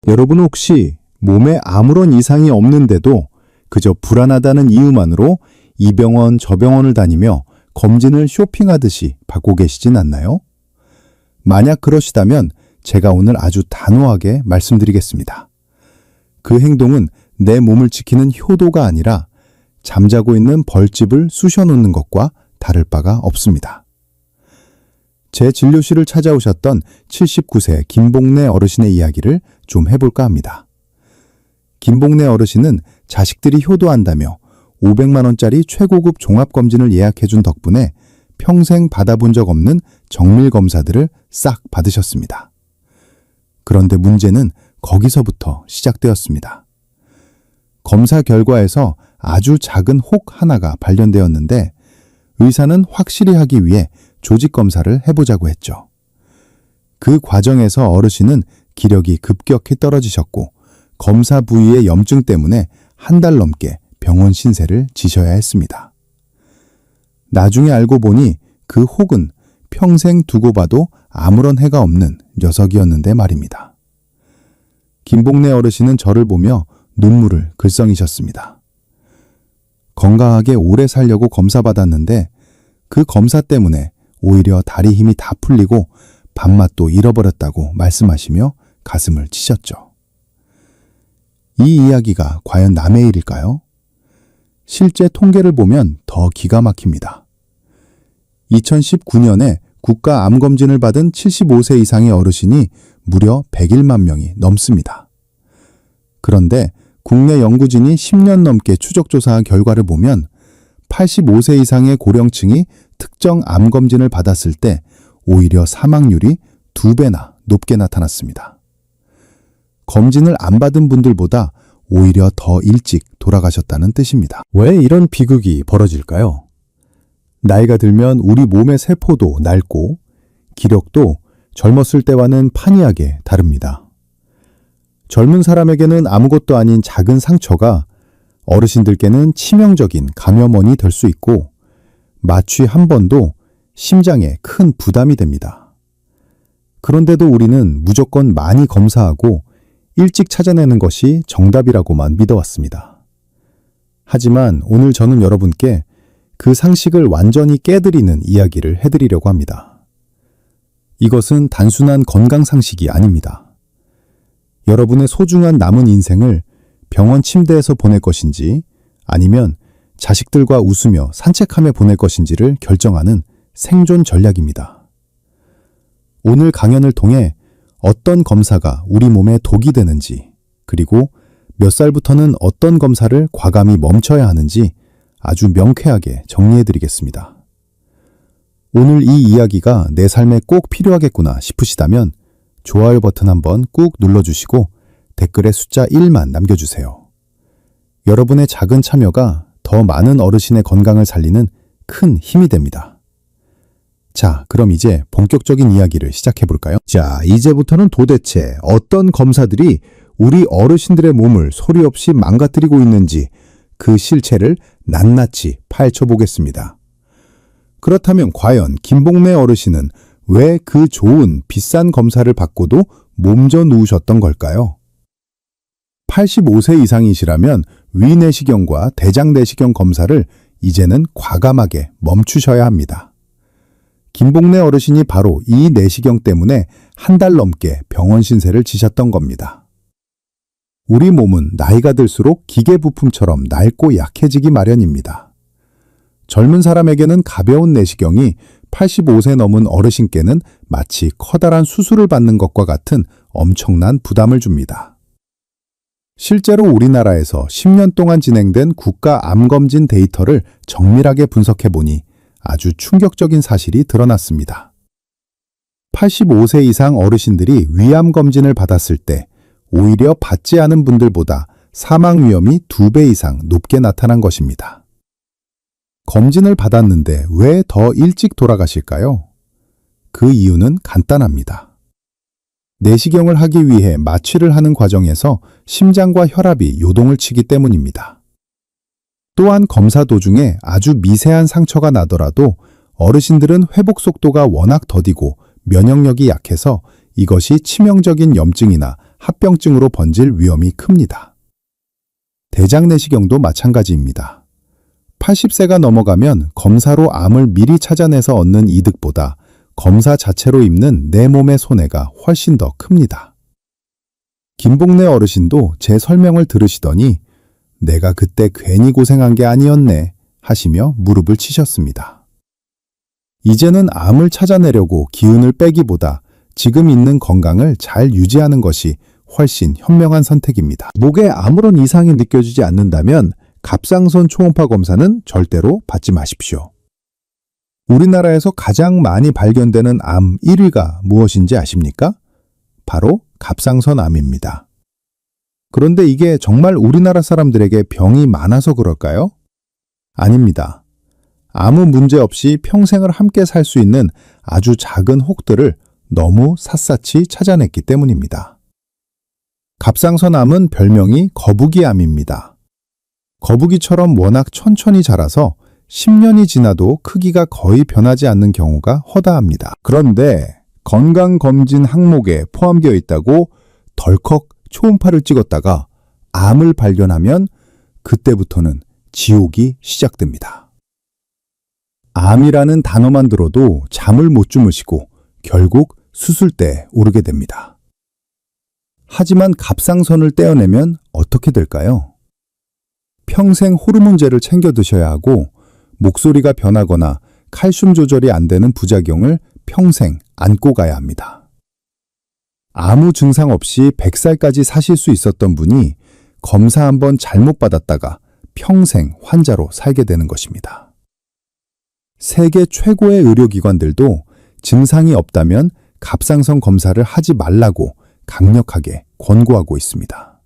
여러분 혹시 몸에 아무런 이상이 없는데도 그저 불안하다는 이유만으로 이 병원 저 병원을 다니며 검진을 쇼핑하듯이 받고 계시진 않나요? 만약 그러시다면 제가 오늘 아주 단호하게 말씀드리겠습니다. 그 행동은 내 몸을 지키는 효도가 아니라 잠자고 있는 벌집을 쑤셔놓는 것과 다를 바가 없습니다. 제 진료실을 찾아오셨던 79세 김봉래 어르신의 이야기를 좀 해볼까 합니다. 김봉래 어르신은 자식들이 효도한다며 500만 원짜리 최고급 종합검진을 예약해준 덕분에 평생 받아본 적 없는 정밀 검사들을 싹 받으셨습니다. 그런데 문제는 거기서부터 시작되었습니다. 검사 결과에서 아주 작은 혹 하나가 발견되었는데 의사는 확실히 하기 위해 조직검사를 해보자고 했죠. 그 과정에서 어르신은 기력이 급격히 떨어지셨고 검사 부위의 염증 때문에 한 달 넘게 병원 신세를 지셔야 했습니다. 나중에 알고 보니 그 혹은 평생 두고 봐도 아무런 해가 없는 녀석이었는데 말입니다. 김봉래 어르신은 저를 보며 눈물을 글썽이셨습니다. 건강하게 오래 살려고 검사받았는데 그 검사 때문에 오히려 다리 힘이 다 풀리고 밥맛도 잃어버렸다고 말씀하시며 가슴을 치셨죠. 이 이야기가 과연 남의 일일까요? 실제 통계를 보면 더 기가 막힙니다. 2019년에 국가 암검진을 받은 75세 이상의 어르신이 무려 101만 명이 넘습니다. 그런데 국내 연구진이 10년 넘게 추적조사한 결과를 보면 85세 이상의 고령층이 특정 암검진을 받았을 때 오히려 사망률이 2배나 높게 나타났습니다. 검진을 안 받은 분들보다 오히려 더 일찍 돌아가셨다는 뜻입니다. 왜 이런 비극이 벌어질까요? 나이가 들면 우리 몸의 세포도 낡고 기력도 젊었을 때와는 판이하게 다릅니다. 젊은 사람에게는 아무것도 아닌 작은 상처가 어르신들께는 치명적인 감염원이 될 수 있고 마취 한 번도 심장에 큰 부담이 됩니다. 그런데도 우리는 무조건 많이 검사하고 일찍 찾아내는 것이 정답이라고만 믿어왔습니다. 하지만 오늘 저는 여러분께 그 상식을 완전히 깨드리는 이야기를 해드리려고 합니다. 이것은 단순한 건강 상식이 아닙니다. 여러분의 소중한 남은 인생을 병원 침대에서 보낼 것인지 아니면 자식들과 웃으며 산책하며 보낼 것인지를 결정하는 생존 전략입니다. 오늘 강연을 통해 어떤 검사가 우리 몸에 독이 되는지, 그리고 몇 살부터는 어떤 검사를 과감히 멈춰야 하는지 아주 명쾌하게 정리해드리겠습니다. 오늘 이 이야기가 내 삶에 꼭 필요하겠구나 싶으시다면 좋아요 버튼 한번 꾹 눌러주시고 댓글에 숫자 1만 남겨주세요. 여러분의 작은 참여가 더 많은 어르신의 건강을 살리는 큰 힘이 됩니다. 자, 그럼 이제 본격적인 이야기를 시작해볼까요? 자, 이제부터는 도대체 어떤 검사들이 우리 어르신들의 몸을 소리 없이 망가뜨리고 있는지 그 실체를 낱낱이 파헤쳐보겠습니다. 그렇다면 과연 김봉래 어르신은 왜 그 좋은 비싼 검사를 받고도 몸져 누우셨던 걸까요? 85세 이상이시라면 위내시경과 대장내시경 검사를 이제는 과감하게 멈추셔야 합니다. 김봉래 어르신이 바로 이 내시경 때문에 한 달 넘게 병원 신세를 지셨던 겁니다. 우리 몸은 나이가 들수록 기계 부품처럼 낡고 약해지기 마련입니다. 젊은 사람에게는 가벼운 내시경이 85세 넘은 어르신께는 마치 커다란 수술을 받는 것과 같은 엄청난 부담을 줍니다. 실제로 우리나라에서 10년 동안 진행된 국가 암검진 데이터를 정밀하게 분석해보니 아주 충격적인 사실이 드러났습니다. 85세 이상 어르신들이 위암 검진을 받았을 때 오히려 받지 않은 분들보다 사망 위험이 2배 이상 높게 나타난 것입니다. 검진을 받았는데 왜 더 일찍 돌아가실까요? 그 이유는 간단합니다. 내시경을 하기 위해 마취를 하는 과정에서 심장과 혈압이 요동을 치기 때문입니다. 또한 검사 도중에 아주 미세한 상처가 나더라도 어르신들은 회복 속도가 워낙 더디고 면역력이 약해서 이것이 치명적인 염증이나 합병증으로 번질 위험이 큽니다. 대장내시경도 마찬가지입니다. 80세가 넘어가면 검사로 암을 미리 찾아내서 얻는 이득보다 검사 자체로 입는 내 몸의 손해가 훨씬 더 큽니다. 김복래 어르신도 제 설명을 들으시더니 내가 그때 괜히 고생한 게 아니었네 하시며 무릎을 치셨습니다. 이제는 암을 찾아내려고 기운을 빼기보다 지금 있는 건강을 잘 유지하는 것이 훨씬 현명한 선택입니다. 목에 아무런 이상이 느껴지지 않는다면 갑상선 초음파 검사는 절대로 받지 마십시오. 우리나라에서 가장 많이 발견되는 암 1위가 무엇인지 아십니까? 바로 갑상선암입니다. 그런데 이게 정말 우리나라 사람들에게 병이 많아서 그럴까요? 아닙니다. 아무 문제 없이 평생을 함께 살 수 있는 아주 작은 혹들을 너무 샅샅이 찾아냈기 때문입니다. 갑상선암은 별명이 거북이암입니다. 거북이처럼 워낙 천천히 자라서 10년이 지나도 크기가 거의 변하지 않는 경우가 허다합니다. 그런데 건강검진 항목에 포함되어 있다고 덜컥 초음파를 찍었다가 암을 발견하면 그때부터는 지옥이 시작됩니다. 암이라는 단어만 들어도 잠을 못 주무시고 결국 수술대에 오르게 됩니다. 하지만 갑상선을 떼어내면 어떻게 될까요? 평생 호르몬제를 챙겨 드셔야 하고 목소리가 변하거나 칼슘 조절이 안 되는 부작용을 평생 안고 가야 합니다. 아무 증상 없이 100살까지 사실 수 있었던 분이 검사 한번 잘못 받았다가 평생 환자로 살게 되는 것입니다. 세계 최고의 의료기관들도 증상이 없다면 갑상선 검사를 하지 말라고 강력하게 권고하고 있습니다.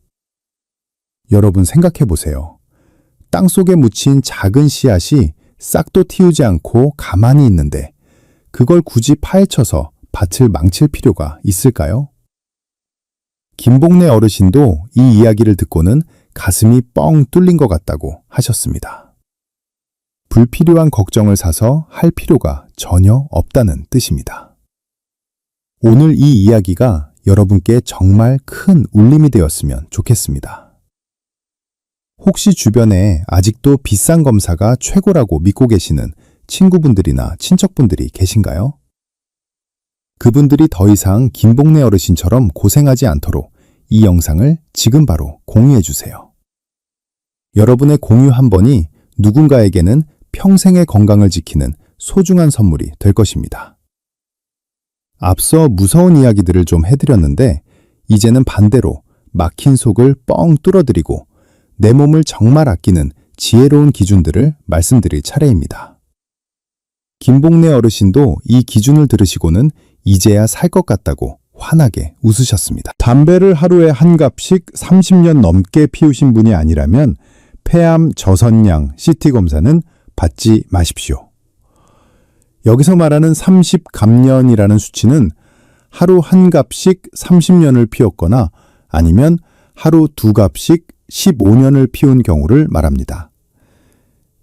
여러분 생각해 보세요. 땅속에 묻힌 작은 씨앗이 싹도 틔우지 않고 가만히 있는데 그걸 굳이 파헤쳐서 밭을 망칠 필요가 있을까요? 김복래 어르신도 이 이야기를 듣고는 가슴이 뻥 뚫린 것 같다고 하셨습니다. 불필요한 걱정을 사서 할 필요가 전혀 없다는 뜻입니다. 오늘 이 이야기가 여러분께 정말 큰 울림이 되었으면 좋겠습니다. 혹시 주변에 아직도 비싼 검사가 최고라고 믿고 계시는 친구분들이나 친척분들이 계신가요? 그분들이 더 이상 김복래 어르신처럼 고생하지 않도록 이 영상을 지금 바로 공유해 주세요. 여러분의 공유 한 번이 누군가에게는 평생의 건강을 지키는 소중한 선물이 될 것입니다. 앞서 무서운 이야기들을 좀 해드렸는데 이제는 반대로 막힌 속을 뻥 뚫어드리고 내 몸을 정말 아끼는 지혜로운 기준들을 말씀드릴 차례입니다. 김복래 어르신도 이 기준을 들으시고는 이제야 살 것 같다고 환하게 웃으셨습니다. 담배를 하루에 한 갑씩 30년 넘게 피우신 분이 아니라면 폐암 저선량 CT 검사는 받지 마십시오. 여기서 말하는 30감년이라는 수치는 하루 한 갑씩 30년을 피웠거나 아니면 하루 두 갑씩 15년을 피운 경우를 말합니다.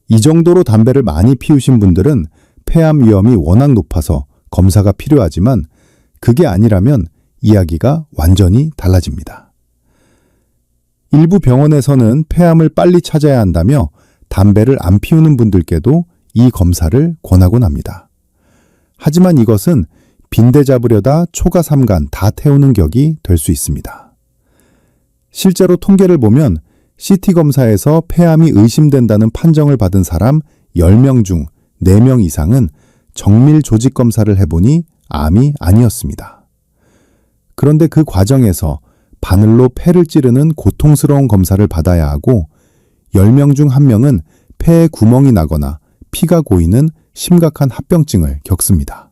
이 정도로 담배를 많이 피우신 분들은 폐암 위험이 워낙 높아서 검사가 필요하지만 그게 아니라면 이야기가 완전히 달라집니다. 일부 병원에서는 폐암을 빨리 찾아야 한다며 담배를 안 피우는 분들께도 이 검사를 권하곤 합니다. 하지만 이것은 빈대 잡으려다 초가 삼간 다 태우는 격이 될 수 있습니다. 실제로 통계를 보면 CT 검사에서 폐암이 의심된다는 판정을 받은 사람 10명 중 4명 이상은 정밀 조직 검사를 해보니 암이 아니었습니다. 그런데 그 과정에서 바늘로 폐를 찌르는 고통스러운 검사를 받아야 하고 10명 중 1명은 폐에 구멍이 나거나 피가 고이는 심각한 합병증을 겪습니다.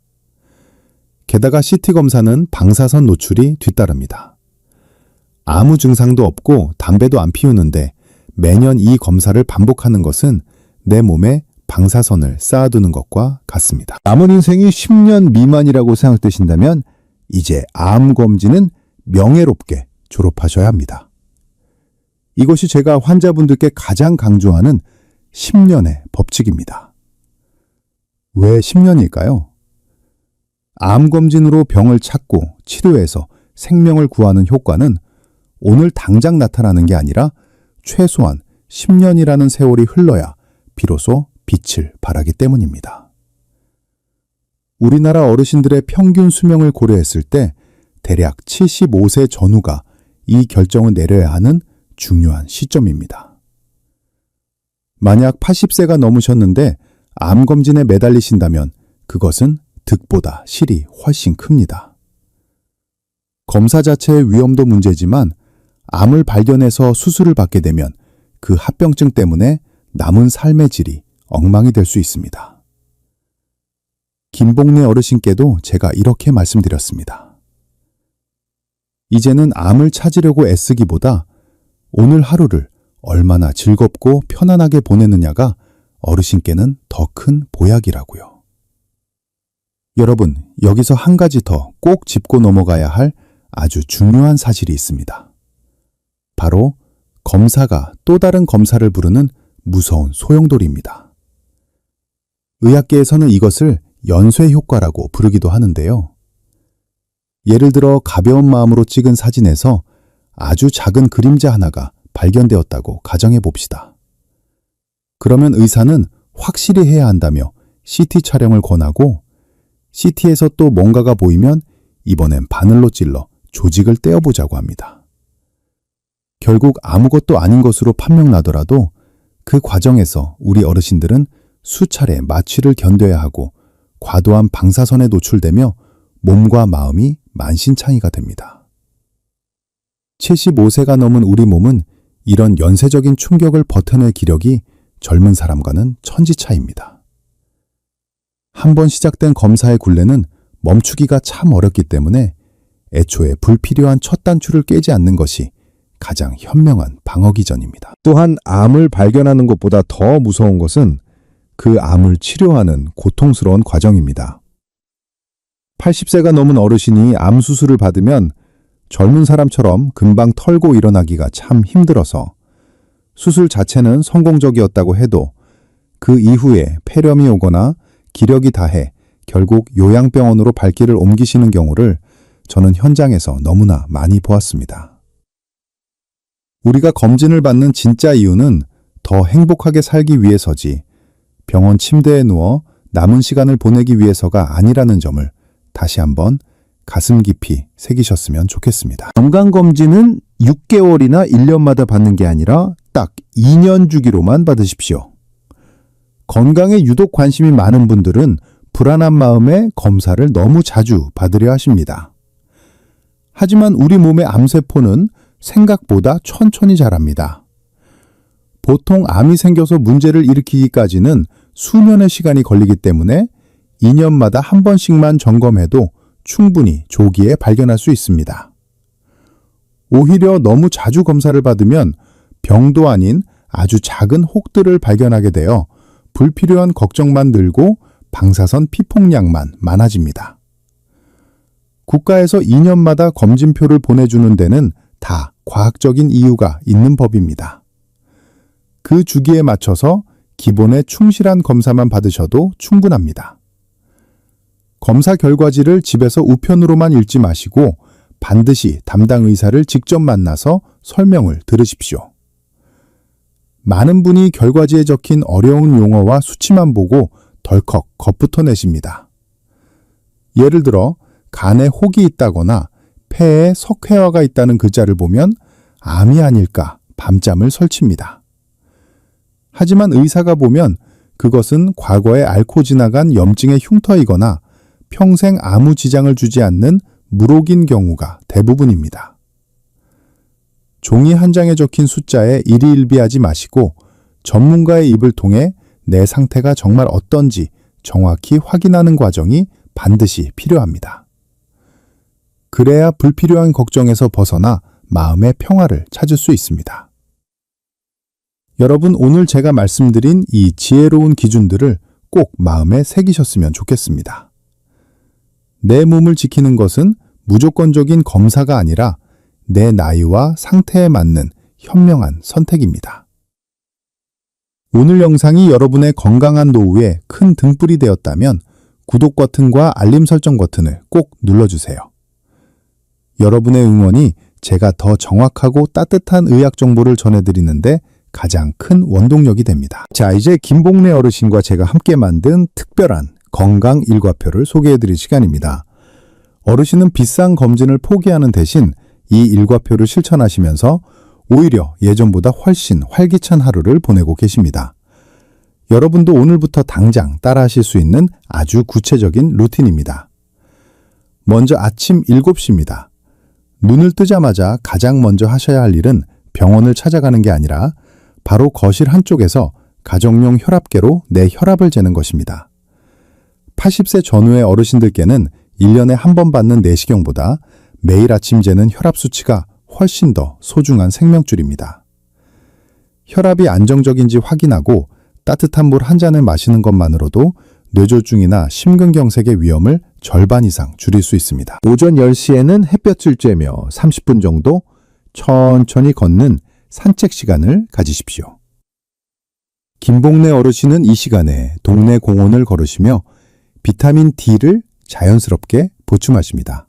게다가 CT 검사는 방사선 노출이 뒤따릅니다. 아무 증상도 없고 담배도 안 피우는데 매년 이 검사를 반복하는 것은 내 몸에 방사선을 쌓아두는 것과 같습니다. 남은 인생이 10년 미만이라고 생각되신다면 이제 암 검진은 명예롭게 졸업하셔야 합니다. 이것이 제가 환자분들께 가장 강조하는 10년의 법칙입니다. 왜 10년일까요? 암 검진으로 병을 찾고 치료해서 생명을 구하는 효과는 오늘 당장 나타나는 게 아니라 최소한 10년이라는 세월이 흘러야 비로소 빛을 발하기 때문입니다. 우리나라 어르신들의 평균 수명을 고려했을 때 대략 75세 전후가 이 결정을 내려야 하는 중요한 시점입니다. 만약 80세가 넘으셨는데 암검진에 매달리신다면 그것은 득보다 실이 훨씬 큽니다. 검사 자체의 위험도 문제지만 암을 발견해서 수술을 받게 되면 그 합병증 때문에 남은 삶의 질이 엉망이 될 수 있습니다. 김복래 어르신께도 제가 이렇게 말씀드렸습니다. 이제는 암을 찾으려고 애쓰기보다 오늘 하루를 얼마나 즐겁고 편안하게 보내느냐가 어르신께는 더 큰 보약이라고요. 여러분, 여기서 한 가지 더 꼭 짚고 넘어가야 할 아주 중요한 사실이 있습니다. 바로 검사가 또 다른 검사를 부르는 무서운 소용돌이입니다. 의학계에서는 이것을 연쇄 효과라고 부르기도 하는데요. 예를 들어 가벼운 마음으로 찍은 사진에서 아주 작은 그림자 하나가 발견되었다고 가정해 봅시다. 그러면 의사는 확실히 해야 한다며 CT 촬영을 권하고 CT에서 또 뭔가가 보이면 이번엔 바늘로 찔러 조직을 떼어보자고 합니다. 결국 아무것도 아닌 것으로 판명나더라도 그 과정에서 우리 어르신들은 수차례 마취를 견뎌야 하고 과도한 방사선에 노출되며 몸과 마음이 만신창이가 됩니다. 75세가 넘은 우리 몸은 이런 연쇄적인 충격을 버텨낼 기력이 젊은 사람과는 천지차이입니다. 한번 시작된 검사의 굴레는 멈추기가 참 어렵기 때문에 애초에 불필요한 첫 단추를 깨지 않는 것이 가장 현명한 방어기전입니다. 또한 암을 발견하는 것보다 더 무서운 것은 그 암을 치료하는 고통스러운 과정입니다. 80세가 넘은 어르신이 암 수술을 받으면 젊은 사람처럼 금방 털고 일어나기가 참 힘들어서 수술 자체는 성공적이었다고 해도 그 이후에 폐렴이 오거나 기력이 다해 결국 요양병원으로 발길을 옮기시는 경우를 저는 현장에서 너무나 많이 보았습니다. 우리가 검진을 받는 진짜 이유는 더 행복하게 살기 위해서지 병원 침대에 누워 남은 시간을 보내기 위해서가 아니라는 점을 다시 한번 가슴 깊이 새기셨으면 좋겠습니다. 건강검진은 6개월이나 1년마다 받는 게 아니라 딱 2년 주기로만 받으십시오. 건강에 유독 관심이 많은 분들은 불안한 마음에 검사를 너무 자주 받으려 하십니다. 하지만 우리 몸의 암세포는 생각보다 천천히 자랍니다. 보통 암이 생겨서 문제를 일으키기까지는 수년의 시간이 걸리기 때문에 2년마다 한 번씩만 점검해도 충분히 조기에 발견할 수 있습니다. 오히려 너무 자주 검사를 받으면 병도 아닌 아주 작은 혹들을 발견하게 되어 불필요한 걱정만 늘고 방사선 피폭량만 많아집니다. 국가에서 2년마다 검진표를 보내주는 데는 다 과학적인 이유가 있는 법입니다. 그 주기에 맞춰서 기본에 충실한 검사만 받으셔도 충분합니다. 검사 결과지를 집에서 우편으로만 읽지 마시고 반드시 담당 의사를 직접 만나서 설명을 들으십시오. 많은 분이 결과지에 적힌 어려운 용어와 수치만 보고 덜컥 겁부터 내십니다. 예를 들어 간에 혹이 있다거나 폐에 석회화가 있다는 글자를 보면 암이 아닐까 밤잠을 설칩니다. 하지만 의사가 보면 그것은 과거에 앓고 지나간 염증의 흉터이거나 평생 아무 지장을 주지 않는 물혹인 경우가 대부분입니다. 종이 한 장에 적힌 숫자에 일희일비하지 마시고 전문가의 입을 통해 내 상태가 정말 어떤지 정확히 확인하는 과정이 반드시 필요합니다. 그래야 불필요한 걱정에서 벗어나 마음의 평화를 찾을 수 있습니다. 여러분, 오늘 제가 말씀드린 이 지혜로운 기준들을 꼭 마음에 새기셨으면 좋겠습니다. 내 몸을 지키는 것은 무조건적인 검사가 아니라 내 나이와 상태에 맞는 현명한 선택입니다. 오늘 영상이 여러분의 건강한 노후에 큰 등불이 되었다면 구독 버튼과 알림 설정 버튼을 꼭 눌러주세요. 여러분의 응원이 제가 더 정확하고 따뜻한 의학 정보를 전해드리는데 가장 큰 원동력이 됩니다. 자, 이제 김봉래 어르신과 제가 함께 만든 특별한 건강 일과표를 소개해드릴 시간입니다. 어르신은 비싼 검진을 포기하는 대신 이 일과표를 실천하시면서 오히려 예전보다 훨씬 활기찬 하루를 보내고 계십니다. 여러분도 오늘부터 당장 따라하실 수 있는 아주 구체적인 루틴입니다. 먼저 아침 7시입니다. 눈을 뜨자마자 가장 먼저 하셔야 할 일은 병원을 찾아가는 게 아니라 바로 거실 한쪽에서 가정용 혈압계로 내 혈압을 재는 것입니다. 80세 전후의 어르신들께는 1년에 한 번 받는 내시경보다 매일 아침 재는 혈압 수치가 훨씬 더 소중한 생명줄입니다. 혈압이 안정적인지 확인하고 따뜻한 물 한 잔을 마시는 것만으로도 뇌졸중이나 심근경색의 위험을 절반 이상 줄일 수 있습니다. 오전 10시에는 햇볕을 쬐며 30분 정도 천천히 걷는 산책 시간을 가지십시오. 김봉래 어르신은 이 시간에 동네 공원을 걸으시며 비타민 D를 자연스럽게 보충하십니다.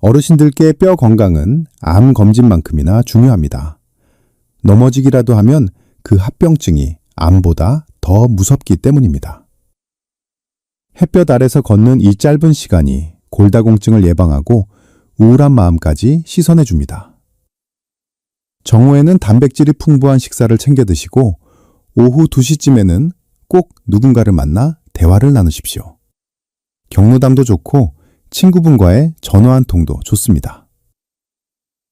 어르신들께 뼈 건강은 암 검진만큼이나 중요합니다. 넘어지기라도 하면 그 합병증이 암보다 더 무섭기 때문입니다. 햇볕 아래서 걷는 이 짧은 시간이 골다공증을 예방하고 우울한 마음까지 씻어내줍니다. 정오에는 단백질이 풍부한 식사를 챙겨 드시고 오후 2시쯤에는 꼭 누군가를 만나 대화를 나누십시오. 경로담도 좋고 친구분과의 전화 한 통도 좋습니다.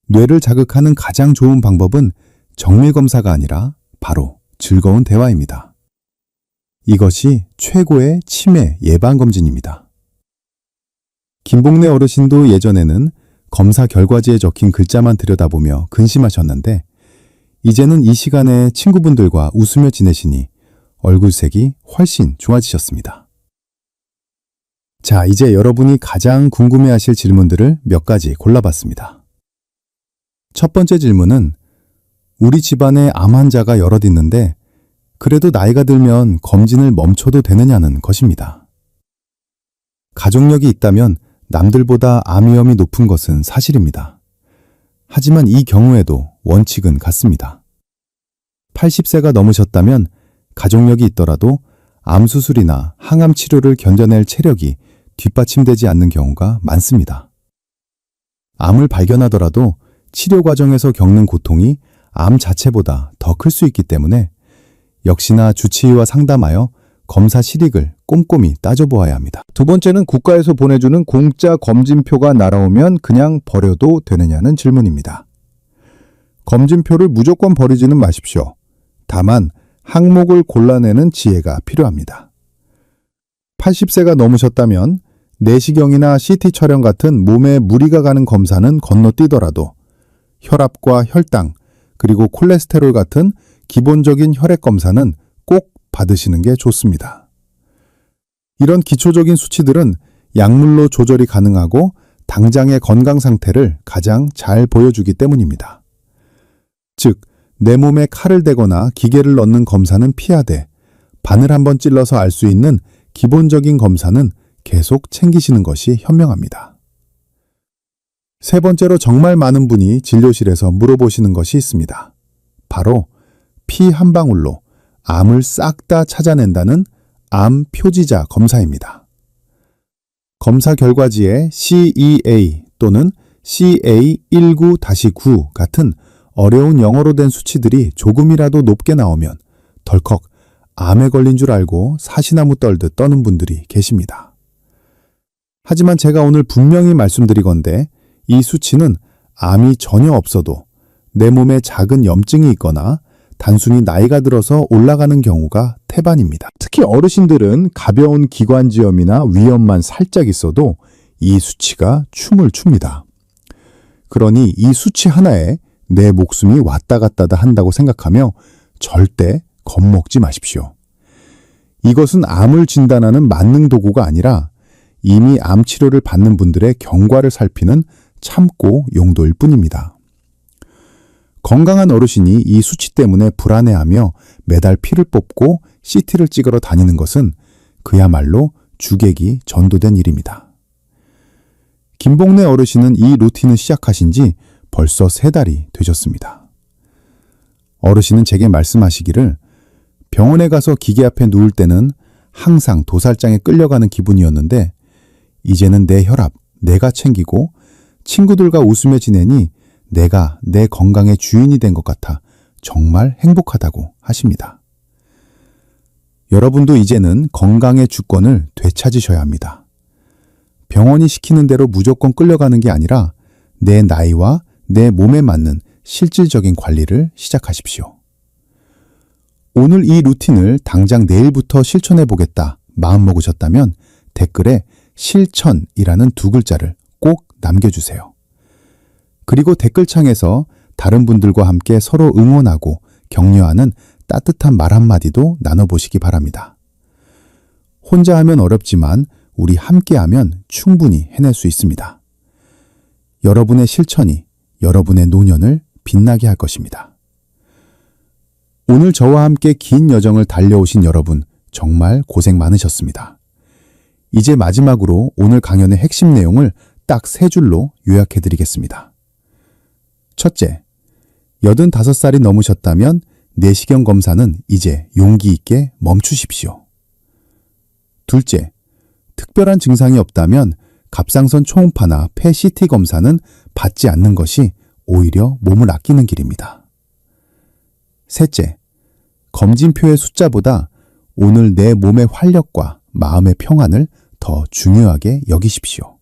뇌를 자극하는 가장 좋은 방법은 정밀검사가 아니라 바로 즐거운 대화입니다. 이것이 최고의 치매 예방검진입니다. 김봉래 어르신도 예전에는 검사 결과지에 적힌 글자만 들여다보며 근심하셨는데 이제는 이 시간에 친구분들과 웃으며 지내시니 얼굴색이 훨씬 좋아지셨습니다. 자, 이제 여러분이 가장 궁금해하실 질문들을 몇 가지 골라봤습니다. 첫 번째 질문은 우리 집안에 암 환자가 여럿 있는데 그래도 나이가 들면 검진을 멈춰도 되느냐는 것입니다. 가족력이 있다면 남들보다 암 위험이 높은 것은 사실입니다. 하지만 이 경우에도 원칙은 같습니다. 80세가 넘으셨다면 가족력이 있더라도 암 수술이나 항암 치료를 견뎌낼 체력이 뒷받침되지 않는 경우가 많습니다. 암을 발견하더라도 치료 과정에서 겪는 고통이 암 자체보다 더 클 수 있기 때문에 역시나 주치의와 상담하여 검사 실익을 꼼꼼히 따져보아야 합니다. 두 번째는 국가에서 보내주는 공짜 검진표가 날아오면 그냥 버려도 되느냐는 질문입니다. 검진표를 무조건 버리지는 마십시오. 다만 항목을 골라내는 지혜가 필요합니다. 80세가 넘으셨다면 내시경이나 CT 촬영 같은 몸에 무리가 가는 검사는 건너뛰더라도 혈압과 혈당, 그리고 콜레스테롤 같은 기본적인 혈액 검사는 꼭 받으시는 게 좋습니다. 이런 기초적인 수치들은 약물로 조절이 가능하고 당장의 건강 상태를 가장 잘 보여주기 때문입니다. 즉, 내 몸에 칼을 대거나 기계를 넣는 검사는 피하되 바늘 한번 찔러서 알 수 있는 기본적인 검사는 계속 챙기시는 것이 현명합니다. 세 번째로 정말 많은 분이 진료실에서 물어보시는 것이 있습니다. 바로 피 한 방울로 암을 싹 다 찾아낸다는 암 표지자 검사입니다. 검사 결과지에 CEA 또는 CA19-9 같은 어려운 영어로 된 수치들이 조금이라도 높게 나오면 덜컥 암에 걸린 줄 알고 사시나무 떨듯 떠는 분들이 계십니다. 하지만 제가 오늘 분명히 말씀드리건대 이 수치는 암이 전혀 없어도 내 몸에 작은 염증이 있거나 단순히 나이가 들어서 올라가는 경우가 태반입니다. 특히 어르신들은 가벼운 기관지염이나 위염만 살짝 있어도 이 수치가 춤을 춥니다. 그러니 이 수치 하나에 내 목숨이 왔다 갔다 한다고 생각하며 절대 겁먹지 마십시오. 이것은 암을 진단하는 만능 도구가 아니라 이미 암 치료를 받는 분들의 경과를 살피는 참고 용도일 뿐입니다. 건강한 어르신이 이 수치 때문에 불안해하며 매달 피를 뽑고 CT를 찍으러 다니는 것은 그야말로 주객이 전도된 일입니다. 김복래 어르신은 이 루틴을 시작하신 지 벌써 3달이 되셨습니다. 어르신은 제게 말씀하시기를 병원에 가서 기계 앞에 누울 때는 항상 도살장에 끌려가는 기분이었는데 이제는 내 혈압 내가 챙기고 친구들과 웃으며 지내니 내가 내 건강의 주인이 된 것 같아 정말 행복하다고 하십니다. 여러분도 이제는 건강의 주권을 되찾으셔야 합니다. 병원이 시키는 대로 무조건 끌려가는 게 아니라 내 나이와 내 몸에 맞는 실질적인 관리를 시작하십시오. 오늘 이 루틴을 당장 내일부터 실천해 보겠다 마음먹으셨다면 댓글에 실천이라는 2글자를 꼭 남겨주세요. 그리고 댓글창에서 다른 분들과 함께 서로 응원하고 격려하는 따뜻한 말 한마디도 나눠보시기 바랍니다. 혼자 하면 어렵지만 우리 함께 하면 충분히 해낼 수 있습니다. 여러분의 실천이 여러분의 노년을 빛나게 할 것입니다. 오늘 저와 함께 긴 여정을 달려오신 여러분 정말 고생 많으셨습니다. 이제 마지막으로 오늘 강연의 핵심 내용을 딱 3줄로 요약해 드리겠습니다. 첫째, 85살이 넘으셨다면 내시경 검사는 이제 용기 있게 멈추십시오. 둘째, 특별한 증상이 없다면 갑상선 초음파나 폐 CT 검사는 받지 않는 것이 오히려 몸을 아끼는 길입니다. 셋째, 검진표의 숫자보다 오늘 내 몸의 활력과 마음의 평안을 더 중요하게 여기십시오.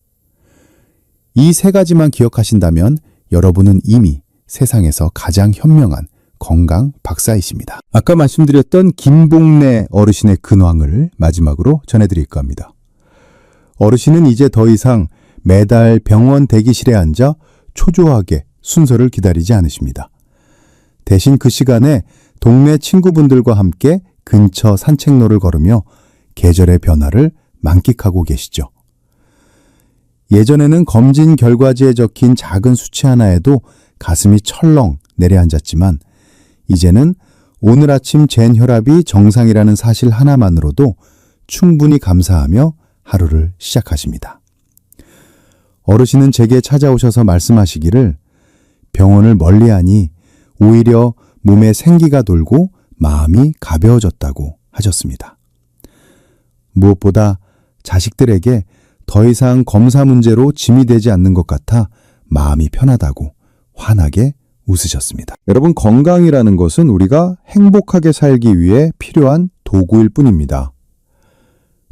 이 3가지만 기억하신다면 여러분은 이미 세상에서 가장 현명한 건강 박사이십니다. 아까 말씀드렸던 김복래 어르신의 근황을 마지막으로 전해드릴까 합니다. 어르신은 이제 더 이상 매달 병원 대기실에 앉아 초조하게 순서를 기다리지 않으십니다. 대신 그 시간에 동네 친구분들과 함께 근처 산책로를 걸으며 계절의 변화를 만끽하고 계시죠. 예전에는 검진 결과지에 적힌 작은 수치 하나에도 가슴이 철렁 내려앉았지만 이제는 오늘 아침 잰 혈압이 정상이라는 사실 하나만으로도 충분히 감사하며 하루를 시작하십니다. 어르신은 제게 찾아오셔서 말씀하시기를 병원을 멀리하니 오히려 몸에 생기가 돌고 마음이 가벼워졌다고 하셨습니다. 무엇보다 자식들에게 더 이상 검사 문제로 짐이 되지 않는 것 같아 마음이 편하다고 환하게 웃으셨습니다. 여러분, 건강이라는 것은 우리가 행복하게 살기 위해 필요한 도구일 뿐입니다.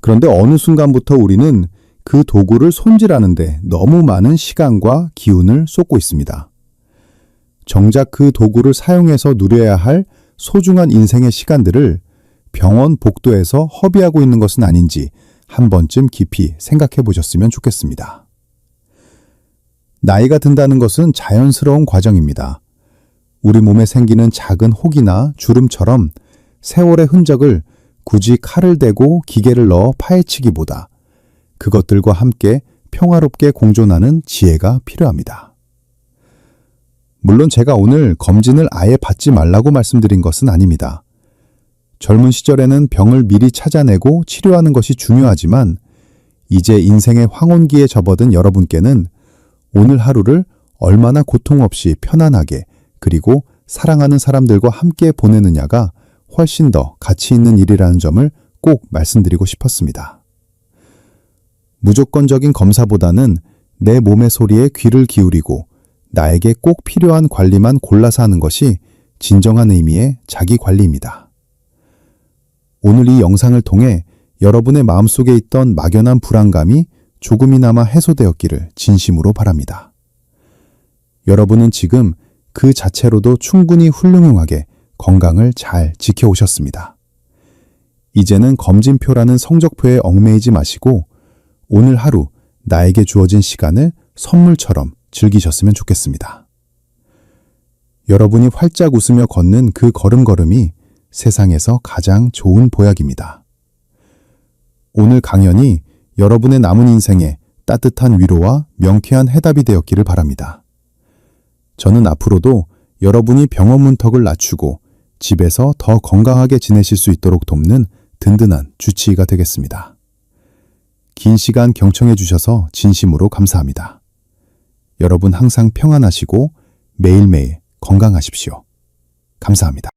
그런데 어느 순간부터 우리는 그 도구를 손질하는데 너무 많은 시간과 기운을 쏟고 있습니다. 정작 그 도구를 사용해서 누려야 할 소중한 인생의 시간들을 병원 복도에서 허비하고 있는 것은 아닌지 한 번쯤 깊이 생각해 보셨으면 좋겠습니다. 나이가 든다는 것은 자연스러운 과정입니다. 우리 몸에 생기는 작은 혹이나 주름처럼 세월의 흔적을 굳이 칼을 대고 기계를 넣어 파헤치기보다 그것들과 함께 평화롭게 공존하는 지혜가 필요합니다. 물론 제가 오늘 검진을 아예 받지 말라고 말씀드린 것은 아닙니다. 젊은 시절에는 병을 미리 찾아내고 치료하는 것이 중요하지만 이제 인생의 황혼기에 접어든 여러분께는 오늘 하루를 얼마나 고통 없이 편안하게 그리고 사랑하는 사람들과 함께 보내느냐가 훨씬 더 가치 있는 일이라는 점을 꼭 말씀드리고 싶었습니다. 무조건적인 검사보다는 내 몸의 소리에 귀를 기울이고 나에게 꼭 필요한 관리만 골라서 하는 것이 진정한 의미의 자기 관리입니다. 오늘 이 영상을 통해 여러분의 마음속에 있던 막연한 불안감이 조금이나마 해소되었기를 진심으로 바랍니다. 여러분은 지금 그 자체로도 충분히 훌륭하게 건강을 잘 지켜오셨습니다. 이제는 검진표라는 성적표에 얽매이지 마시고 오늘 하루 나에게 주어진 시간을 선물처럼 즐기셨으면 좋겠습니다. 여러분이 활짝 웃으며 걷는 그 걸음걸음이 세상에서 가장 좋은 보약입니다. 오늘 강연이 여러분의 남은 인생에 따뜻한 위로와 명쾌한 해답이 되었기를 바랍니다. 저는 앞으로도 여러분이 병원 문턱을 낮추고 집에서 더 건강하게 지내실 수 있도록 돕는 든든한 주치의가 되겠습니다. 긴 시간 경청해 주셔서 진심으로 감사합니다. 여러분 항상 평안하시고 매일매일 건강하십시오. 감사합니다.